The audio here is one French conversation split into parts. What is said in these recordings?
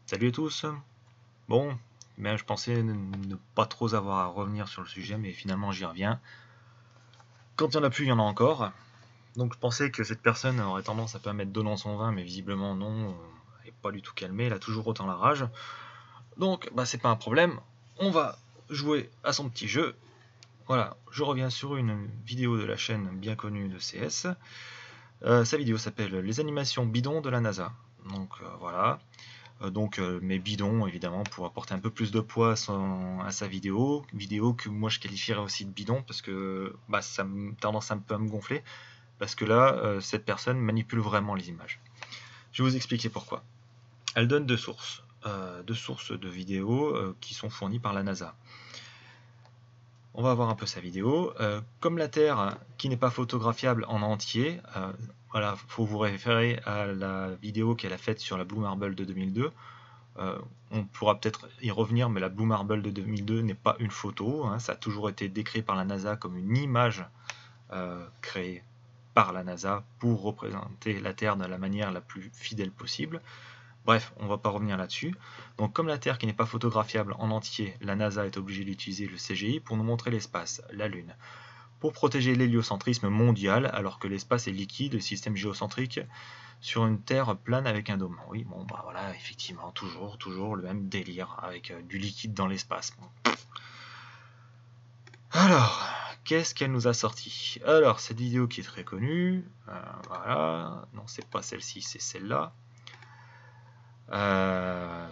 Salut à tous. Bon, je pensais ne pas trop avoir à revenir sur le sujet, mais finalement j'y reviens. Quand il n'y en a plus, il y en a encore. Donc je pensais que cette personne aurait tendance à pas mettre d'eau dans son vin, mais visiblement non, elle n'est pas du tout calmée, elle a toujours autant la rage. Donc c'est pas un problème, on va jouer à son petit jeu. Voilà, je reviens sur une vidéo de la chaîne bien connue de CS. Sa vidéo s'appelle Les animations bidons de la NASA. Donc voilà. Mais bidon évidemment pour apporter un peu plus de poids à sa vidéo que moi je qualifierais aussi de bidon parce que ça a tendance un peu à me gonfler parce que là cette personne manipule vraiment les images. Je vais vous expliquer pourquoi. Elle donne deux sources de vidéos qui sont fournies par la NASA. On va voir un peu sa vidéo. Comme la Terre qui n'est pas photographiable en entier, voilà, faut vous référer à la vidéo qu'elle a faite sur la Blue Marble de 2002. On pourra peut-être y revenir, mais la Blue Marble de 2002 n'est pas une photo, hein, ça a toujours été décrit par la NASA comme une image créée par la NASA pour représenter la Terre de la manière la plus fidèle possible. Bref, on ne va pas revenir là-dessus. Donc comme la Terre qui n'est pas photographiable en entier, la NASA est obligée d'utiliser le CGI pour nous montrer l'espace, la Lune. Pour protéger l'héliocentrisme mondial, alors que l'espace est liquide, le système géocentrique sur une Terre plane avec un dôme. Oui, bon, voilà, effectivement, toujours le même délire avec du liquide dans l'espace. Alors, qu'est-ce qu'elle nous a sorti? Alors, cette vidéo qui est très connue, voilà, non, c'est pas celle-ci, c'est celle-là,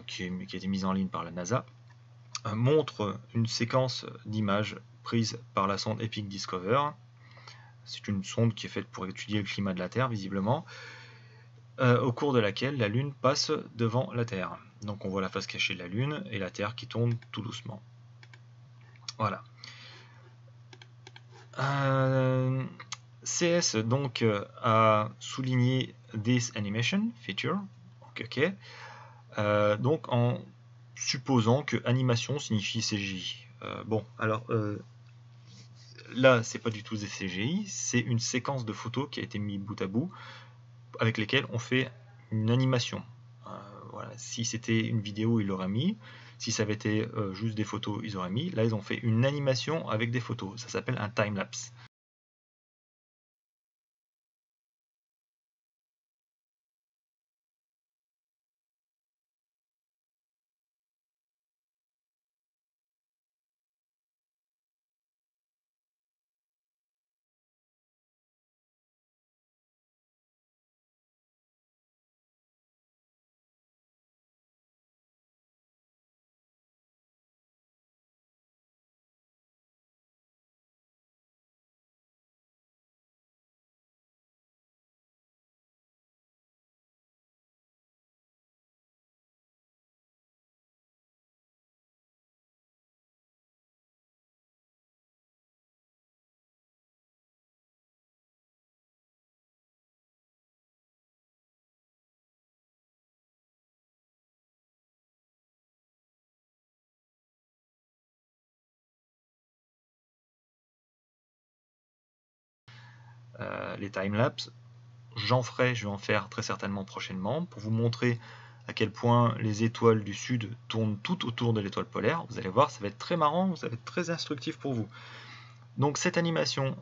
qui a été mise en ligne par la NASA, montre une séquence d'images prises par la sonde Epic Discover. C'est une sonde qui est faite pour étudier le climat de la Terre, visiblement. Au cours de laquelle la Lune passe devant la Terre. Donc on voit la face cachée de la Lune et la Terre qui tourne tout doucement. Voilà. CS donc a souligné this animation feature. Ok. Donc en supposant que animation signifie CGI. Bon, alors là c'est pas du tout des CGI, c'est une séquence de photos qui a été mise bout à bout avec lesquelles on fait une animation. Voilà. Si c'était une vidéo, ils l'auraient mis. Si ça avait été juste des photos, ils auraient mis. Là, ils ont fait une animation avec des photos. Ça s'appelle un time-lapse. Les time-lapse, je vais en faire très certainement prochainement pour vous montrer à quel point les étoiles du sud tournent tout autour de l'étoile polaire. Vous allez voir, ça va être très marrant, ça va être très instructif pour vous. Donc cette animation,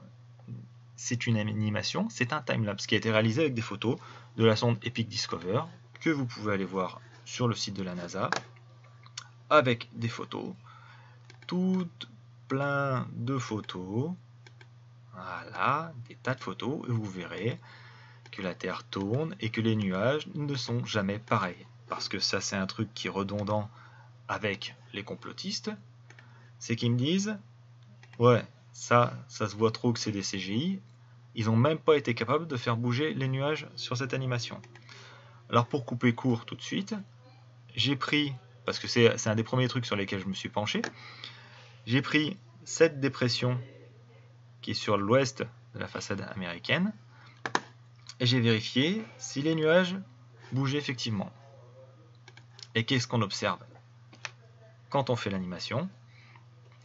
c'est une animation, c'est un time-lapse qui a été réalisé avec des photos de la sonde Epic Discover que vous pouvez aller voir sur le site de la NASA avec des photos, toutes plein de photos, voilà, des tas de photos, et vous verrez que la Terre tourne et que les nuages ne sont jamais pareils. Parce que ça, c'est un truc qui est redondant avec les complotistes, c'est qu'ils me disent, ouais, ça se voit trop que c'est des CGI, ils n'ont même pas été capables de faire bouger les nuages sur cette animation. Alors pour couper court tout de suite, j'ai pris, parce que c'est un des premiers trucs sur lesquels je me suis penché, j'ai pris cette dépression qui est sur l'ouest de la façade américaine et j'ai vérifié si les nuages bougeaient effectivement. Et qu'est-ce qu'on observe quand on fait l'animation?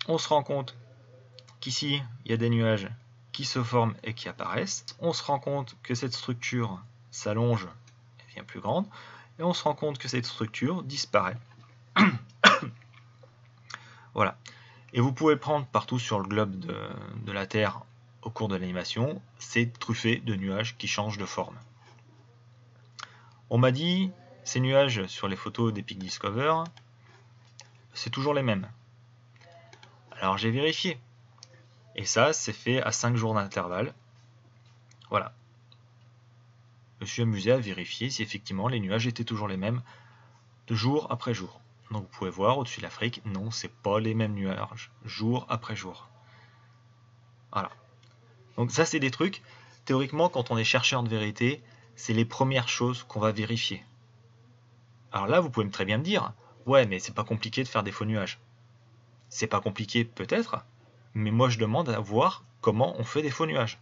On se rend compte qu'ici, il y a des nuages qui se forment et qui apparaissent. On se rend compte que cette structure s'allonge et devient plus grande. et on se rend compte que cette structure disparaît. Voilà. Et vous pouvez le prendre partout sur le globe de la Terre au cours de l'animation, c'est truffé de nuages qui changent de forme. On m'a dit, ces nuages sur les photos d'Epic Discover, c'est toujours les mêmes. Alors j'ai vérifié. Et ça, c'est fait à 5 jours d'intervalle. Voilà. Je me suis amusé à vérifier si effectivement les nuages étaient toujours les mêmes de jour après jour. Donc vous pouvez voir au-dessus de l'Afrique, non, c'est pas les mêmes nuages, jour après jour. Voilà. Donc ça, c'est des trucs, théoriquement, quand on est chercheur de vérité, c'est les premières choses qu'on va vérifier. Alors là, vous pouvez très bien me dire, ouais, mais c'est pas compliqué de faire des faux nuages. C'est pas compliqué peut-être, mais moi je demande à voir comment on fait des faux nuages.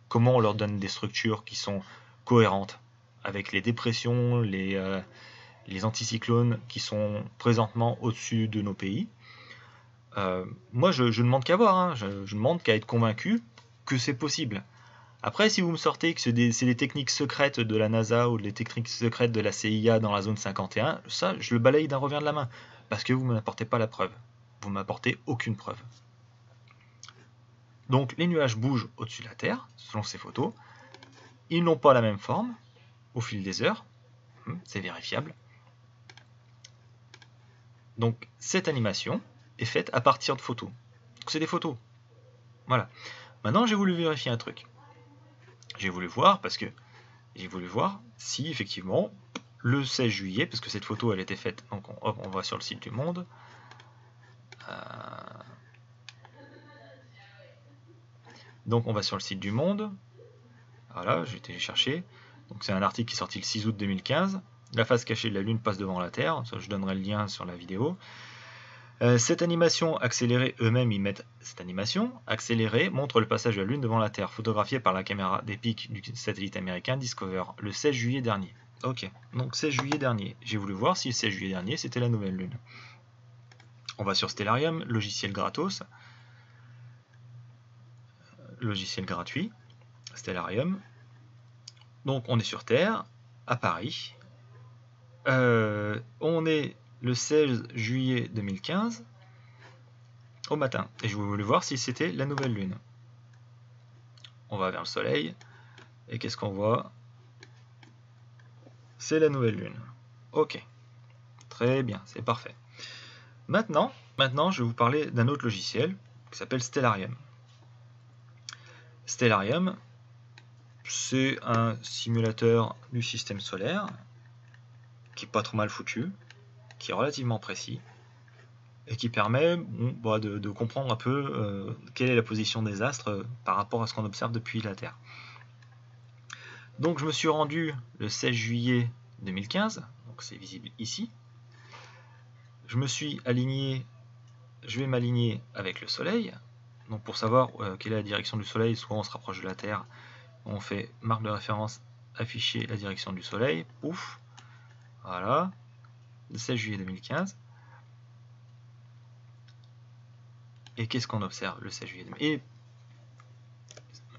Comment on leur donne des structures qui sont cohérentes, avec les dépressions, les anticyclones qui sont présentement au-dessus de nos pays. Moi, je ne demande qu'à voir, hein. Je demande qu'à être convaincu que c'est possible. Après, si vous me sortez que c'est des techniques secrètes de la NASA ou des techniques secrètes de la CIA dans la zone 51, ça, je le balaye d'un revers de la main, parce que vous ne m'apportez pas la preuve. Vous ne m'apportez aucune preuve. Donc, les nuages bougent au-dessus de la Terre, selon ces photos. Ils n'ont pas la même forme au fil des heures. C'est vérifiable. Donc, cette animation est faite à partir de photos. C'est des photos. Voilà. Maintenant, j'ai voulu vérifier un truc. J'ai voulu voir si effectivement le 16 juillet, parce que cette photo elle était faite, donc on va sur le site du Monde. Donc on va sur le site du Monde. Voilà, j'ai téléchargé. Donc c'est un article qui est sorti le 6 août 2015. La face cachée de la Lune passe devant la Terre. Ça, je donnerai le lien sur la vidéo. Cette animation accélérée, eux-mêmes ils mettent cette animation accélérée, montre le passage de la Lune devant la Terre, photographié par la caméra d'Epic du satellite américain Discover le 16 juillet dernier. Ok, donc 16 juillet dernier. J'ai voulu voir si le 16 juillet dernier c'était la nouvelle Lune. On va sur Stellarium, logiciel gratos, logiciel gratuit, Stellarium. Donc on est sur Terre, à Paris. On est le 16 juillet 2015 au matin. Et je voulais voir si c'était la nouvelle Lune. On va vers le Soleil. Et qu'est-ce qu'on voit? C'est la nouvelle Lune. Ok. Très bien, c'est parfait. Maintenant, je vais vous parler d'un autre logiciel qui s'appelle Stellarium. Stellarium, c'est un simulateur du système solaire qui est pas trop mal foutu, qui est relativement précis et qui permet de comprendre un peu quelle est la position des astres par rapport à ce qu'on observe depuis la Terre. Donc je me suis rendu le 16 juillet 2015, donc c'est visible ici. Je me suis aligné, je vais m'aligner avec le Soleil. Donc pour savoir quelle est la direction du Soleil, soit on se rapproche de la Terre, on fait marque de référence, afficher la direction du Soleil, pouf, voilà, le 16 juillet 2015. Et qu'est-ce qu'on observe le 16 juillet 2015 ?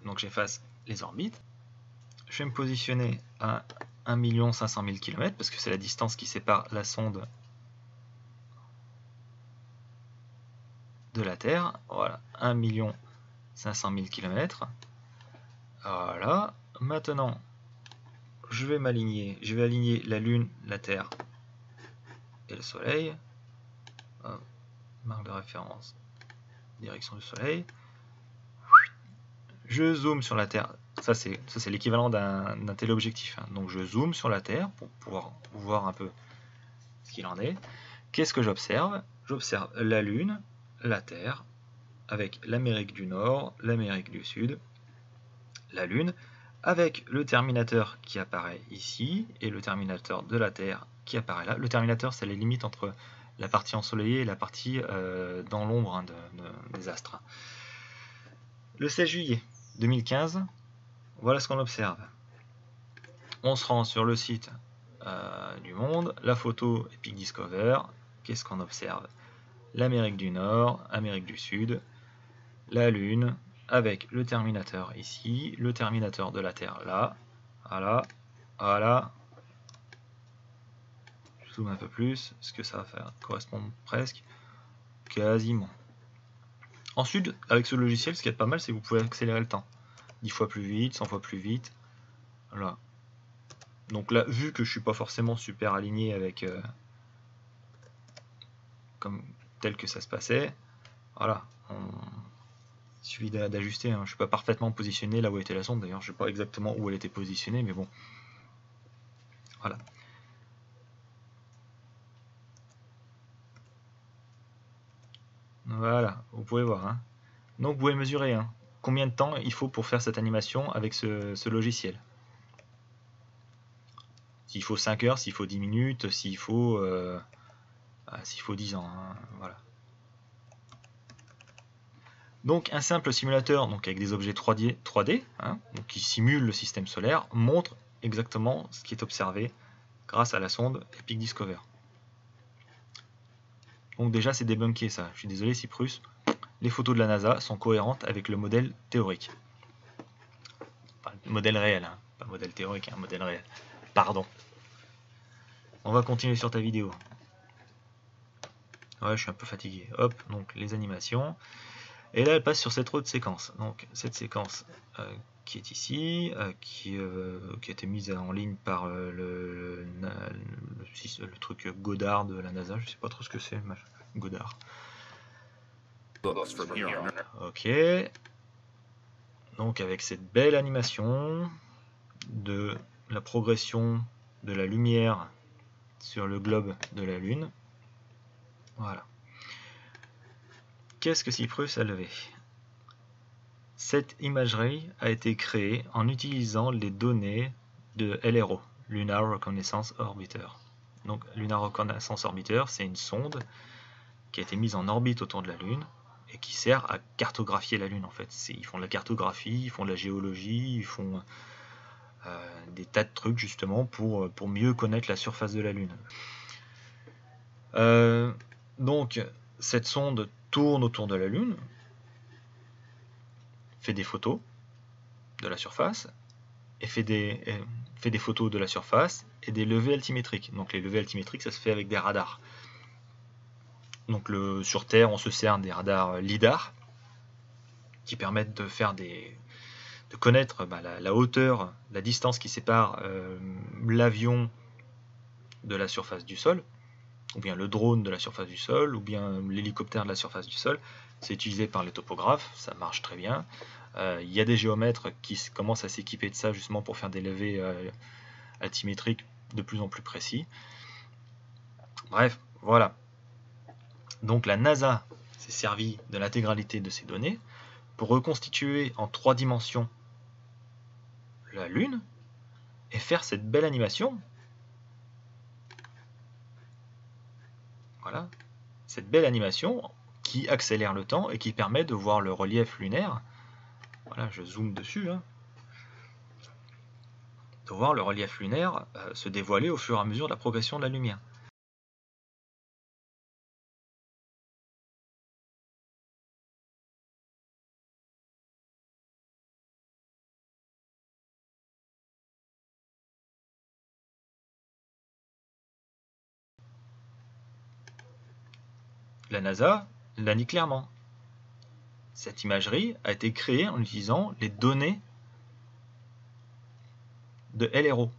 Donc j'efface les orbites. Je vais me positionner à 1 500 000 km parce que c'est la distance qui sépare la sonde de la Terre. Voilà, 1 500 000 km. Voilà. Maintenant, je vais aligner la Lune, la Terre et le Soleil. Marque de référence, direction du Soleil. Je zoome sur la Terre. Ça c'est l'équivalent d'un téléobjectif. Hein. Donc je zoome sur la Terre pour pouvoir voir un peu ce qu'il en est. Qu'est-ce que j'observe? J'observe la Lune, la Terre, avec l'Amérique du Nord, l'Amérique du Sud, la Lune, avec le terminateur qui apparaît ici, et le terminateur de la Terre qui apparaît là. Le terminateur, c'est les limites entre la partie ensoleillée et la partie dans l'ombre des astres. Le 16 juillet 2015, voilà ce qu'on observe. On se rend sur le site du Monde, la photo Epic Discover. Qu'est-ce qu'on observe? L'Amérique du Nord, Amérique du Sud, la Lune, avec le terminateur ici, le terminateur de la Terre là, voilà, voilà, zoome un peu plus, est-ce que ça va faire correspondre presque? Quasiment. Ensuite, avec ce logiciel, ce qui est pas mal, c'est que vous pouvez accélérer le temps. 10 fois plus vite, 100 fois plus vite. Voilà. Donc là, vu que je suis pas forcément super aligné avec comme tel que ça se passait, voilà. Il suffit d'ajuster. Hein. Je suis pas parfaitement positionné là où était la sonde. D'ailleurs, je sais pas exactement où elle était positionnée, mais bon. Voilà. Voilà, vous pouvez voir. Hein. Donc vous pouvez mesurer hein, combien de temps il faut pour faire cette animation avec ce logiciel. S'il faut 5 heures, s'il faut 10 minutes, s'il faut 10 ans. Hein, voilà. Donc un simple simulateur donc avec des objets 3D hein, donc qui simule le système solaire montre exactement ce qui est observé grâce à la sonde Epic Discover. Donc déjà c'est débunké ça, je suis désolé Cyprus, les photos de la NASA sont cohérentes avec le modèle théorique. Enfin, le modèle réel, hein. Pas modèle théorique, un modèle réel. Pardon. On va continuer sur ta vidéo. Ouais, je suis un peu fatigué. Hop, donc les animations. Et là, elle passe sur cette autre séquence. Donc cette séquence qui est ici, qui a été mise en ligne par le truc Goddard de la NASA. Je sais pas trop ce que c'est, Goddard. Ok. Donc avec cette belle animation de la progression de la lumière sur le globe de la Lune. Voilà. Qu'est-ce que Cyprus a levé? Cette imagerie a été créée en utilisant les données de LRO, Lunar Reconnaissance Orbiter. Donc Lunar Reconnaissance Orbiter, c'est une sonde qui a été mise en orbite autour de la Lune et qui sert à cartographier la Lune en fait. Ils font de la cartographie, ils font de la géologie, ils font des tas de trucs justement pour mieux connaître la surface de la Lune. Donc cette sonde tourne autour de la Lune, fait des photos de la surface et fait des photos de la surface et des levées altimétriques. Donc les levées altimétriques, ça se fait avec des radars. Donc sur Terre, on se sert des radars LIDAR qui permettent de faire de connaître la hauteur, la distance qui sépare l'avion de la surface du sol, ou bien le drone de la surface du sol, ou bien l'hélicoptère de la surface du sol. C'est utilisé par les topographes, ça marche très bien. Il y a des géomètres qui commencent à s'équiper de ça justement pour faire des levées altimétriques de plus en plus précis. Bref, voilà. Donc la NASA s'est servie de l'intégralité de ces données pour reconstituer en 3 dimensions la Lune et faire cette belle animation. Voilà, cette belle animation qui accélère le temps et qui permet de voir le relief lunaire. Voilà, je zoome dessus. Hein. De voir le relief lunaire se dévoiler au fur et à mesure de la progression de la lumière. La NASA l'a dit clairement. Cette imagerie a été créée en utilisant les données de LRO.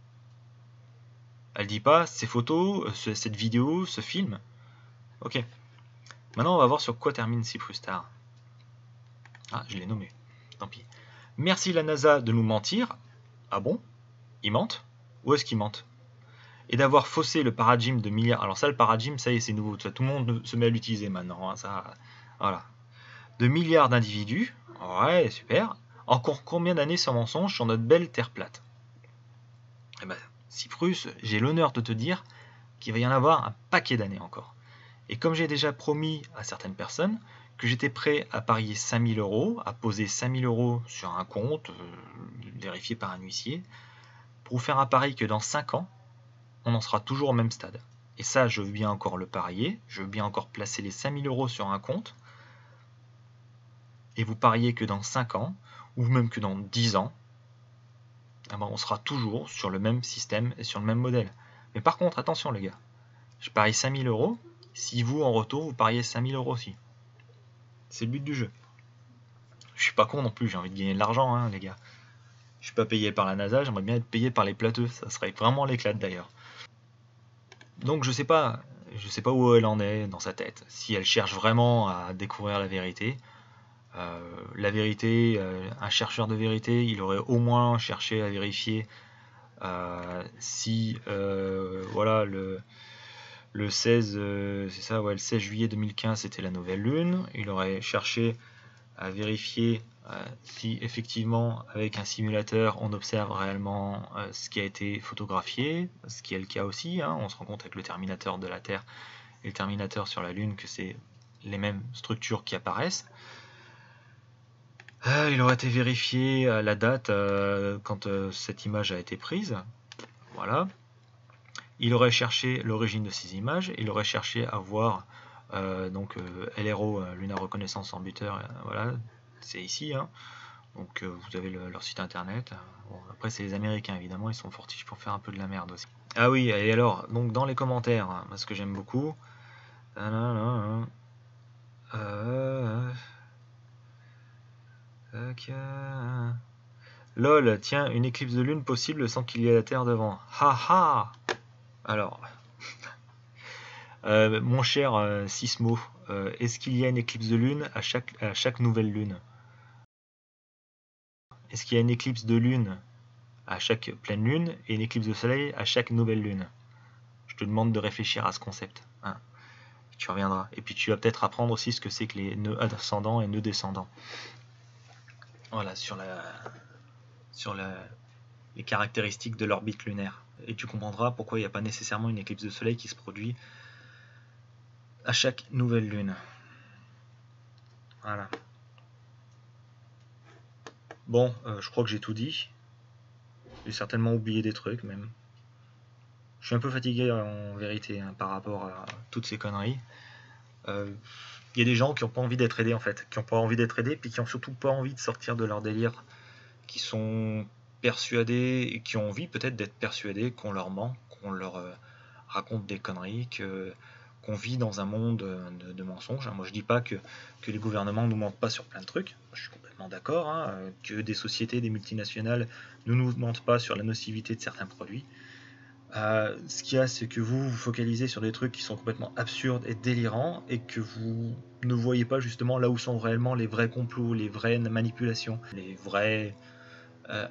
Elle dit pas ces photos, cette vidéo, ce film. Ok. Maintenant, on va voir sur quoi termine Cyprus Star. Ah, je l'ai nommé. Tant pis. Merci la NASA de nous mentir. Ah bon? Ils mentent? Où est-ce qu'ils mentent? Et d'avoir faussé le paradigme de milliards. Alors ça, le paradigme, ça y est, c'est nouveau. Tout le monde se met à l'utiliser maintenant. Hein, ça, voilà. De milliards d'individus. Ouais, super. Encore combien d'années sans mensonge sur notre belle Terre plate? Eh ben, Cyprus, j'ai l'honneur de te dire qu'il va y en avoir un paquet d'années encore. Et comme j'ai déjà promis à certaines personnes que j'étais prêt à parier 5000 €, à poser 5000 € sur un compte, vérifié par un huissier, pour vous faire un pari que dans 5 ans, on en sera toujours au même stade. Et ça, je veux bien encore le parier, je veux bien encore placer les 5000 € sur un compte, et vous pariez que dans 5 ans, ou même que dans 10 ans, eh ben, on sera toujours sur le même système et sur le même modèle. Mais par contre, attention les gars, Je parie 5000 euros. Si vous, en retour, vous pariez 5000 euros aussi. C'est le but du jeu. Je suis pas con non plus, j'ai envie de gagner de l'argent, hein, les gars. Je suis pas payé par la NASA, j'aimerais bien être payé par les plateux. Ça serait vraiment l'éclate d'ailleurs. Donc je sais pas où elle en est dans sa tête. Si elle cherche vraiment à découvrir la vérité. Un chercheur de vérité, il aurait au moins cherché à vérifier si voilà le 16 c'est ça, ouais, le 16 juillet 2015 c'était la nouvelle lune. Il aurait cherché à vérifier si effectivement avec un simulateur on observe réellement ce qui a été photographié, ce qui est le cas aussi, hein. On se rend compte avec le Terminator de la Terre et le Terminator sur la Lune que c'est les mêmes structures qui apparaissent. Il aurait été vérifié la date quand cette image a été prise. Voilà. Il aurait cherché l'origine de ces images. Il aurait cherché à voir LRO, Lunar Reconnaissance Orbiter. Voilà, c'est ici. Hein. Donc vous avez leur site internet. Bon, après c'est les Américains évidemment, ils sont fortiches pour faire un peu de la merde aussi. Ah oui, et alors, donc dans les commentaires, hein, ce que j'aime beaucoup. LOL, tiens, une éclipse de lune possible sans qu'il y ait la Terre devant. Ha. Alors, mon cher Sismo, est-ce qu'il y a une éclipse de lune à chaque nouvelle lune? Est-ce qu'il y a une éclipse de lune à chaque pleine lune et une éclipse de soleil à chaque nouvelle lune? Je te demande de réfléchir à ce concept. Hein. Tu reviendras. Et puis tu vas peut-être apprendre aussi ce que c'est que les nœuds ascendants et nœuds descendants. Voilà, sur les caractéristiques de l'orbite lunaire. Et tu comprendras pourquoi il n'y a pas nécessairement une éclipse de soleil qui se produit à chaque nouvelle lune. Voilà. Bon, je crois que j'ai tout dit. J'ai certainement oublié des trucs même. Je suis un peu fatigué en vérité hein, par rapport à toutes ces conneries. Il y a des gens qui n'ont pas envie d'être aidés en fait, qui n'ont pas envie d'être aidés, puis qui n'ont surtout pas envie de sortir de leur délire, qui sont persuadés, et qui ont envie peut-être d'être persuadés qu'on leur ment, qu'on leur raconte des conneries, qu'on vit dans un monde de mensonges. Moi je dis pas que les gouvernements nous mentent pas sur plein de trucs, je suis complètement d'accord, hein, que des sociétés, des multinationales ne nous mentent pas sur la nocivité de certains produits. Ce qu'il y a, c'est que vous vous focalisez sur des trucs qui sont complètement absurdes et délirants et que vous ne voyez pas justement là où sont réellement les vrais complots, les vraies manipulations, les vrais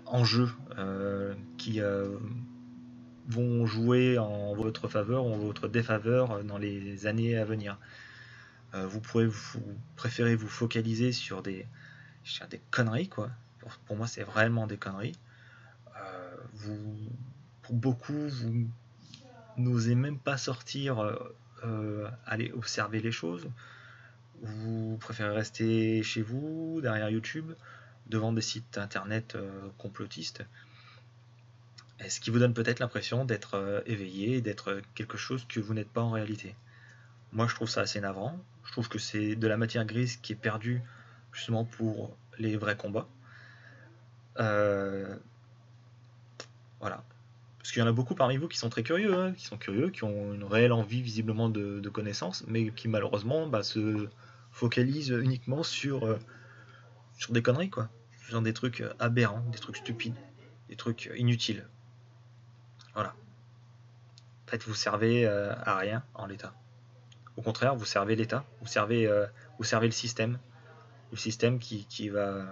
enjeux qui vont jouer en votre faveur ou en votre défaveur dans les années à venir. Vous préférez vous focaliser sur des conneries, quoi. Pour moi, c'est vraiment des conneries. Pour beaucoup, vous n'osez même pas sortir, aller observer les choses. Vous préférez rester chez vous, derrière YouTube, devant des sites internet complotistes. Et ce qui vous donne peut-être l'impression d'être éveillé, d'être quelque chose que vous n'êtes pas en réalité. Moi, je trouve ça assez navrant. Je trouve que c'est de la matière grise qui est perdue justement pour les vrais combats. Voilà. Parce qu'il y en a beaucoup parmi vous qui sont très curieux, hein, qui ont une réelle envie visiblement de connaissances, mais qui malheureusement se focalisent uniquement sur des conneries, quoi. Sur des trucs aberrants, des trucs stupides, des trucs inutiles. Voilà. En fait, vous servez à rien en l'état. Au contraire, vous servez l'État, vous servez le système qui va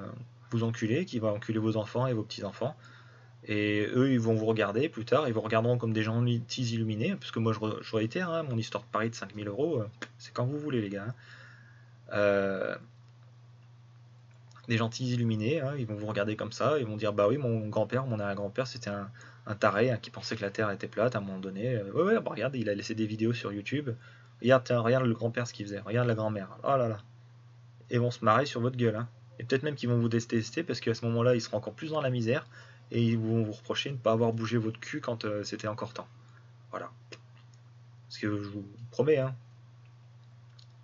vous enculer, qui va enculer vos enfants et vos petits-enfants. Et eux, ils vont vous regarder plus tard, ils vous regarderont comme des gens illuminés, parce que moi, je réitère, hein, mon histoire de pari de 5000 euros, c'est quand vous voulez, les gars. Hein. Des gentils illuminés, hein, ils vont vous regarder comme ça, ils vont dire bah oui, mon grand-père, mon arrière-grand-père, c'était un taré hein, qui pensait que la Terre était plate à un moment donné. Ouais, bah regarde, il a laissé des vidéos sur YouTube. Regarde, tiens, regarde le grand-père ce qu'il faisait, regarde la grand-mère. Oh là là. Et vont se marrer sur votre gueule. Hein. Et peut-être même qu'ils vont vous détester parce qu'à ce moment-là, ils seront encore plus dans la misère et ils vont vous reprocher de ne pas avoir bougé votre cul quand c'était encore temps. Voilà. Parce que je vous promets, hein,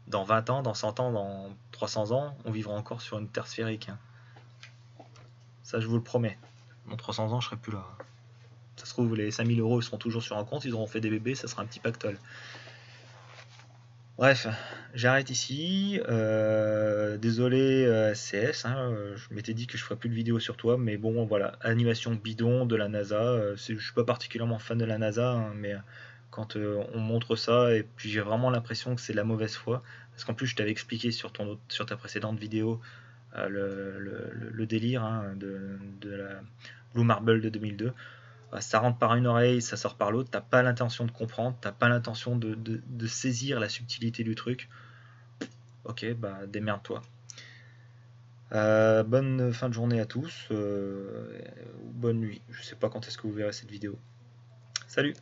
dans 20 ans, dans 100 ans, dans 300 ans, on vivra encore sur une Terre sphérique. Hein. Ça, je vous le promets. Dans 300 ans, je serai plus là. se trouve, les 5000 euros ils seront toujours sur un compte, ils auront fait des bébés, ça sera un petit pactole. Bref, j'arrête ici. Désolé CS, hein, je m'étais dit que je ferais plus de vidéos sur toi, mais bon voilà, animation bidon de la NASA. Je suis pas particulièrement fan de la NASA, hein, mais quand on montre ça, et puis j'ai vraiment l'impression que c'est de la mauvaise foi, parce qu'en plus je t'avais expliqué sur ta précédente vidéo le délire, hein, de la Blue Marble de 2002. Ça rentre par une oreille, ça sort par l'autre, t'as pas l'intention de comprendre, t'as pas l'intention de saisir la subtilité du truc. Ok, bah démerde-toi. Bonne fin de journée à tous, ou bonne nuit, je sais pas quand est-ce que vous verrez cette vidéo. Salut!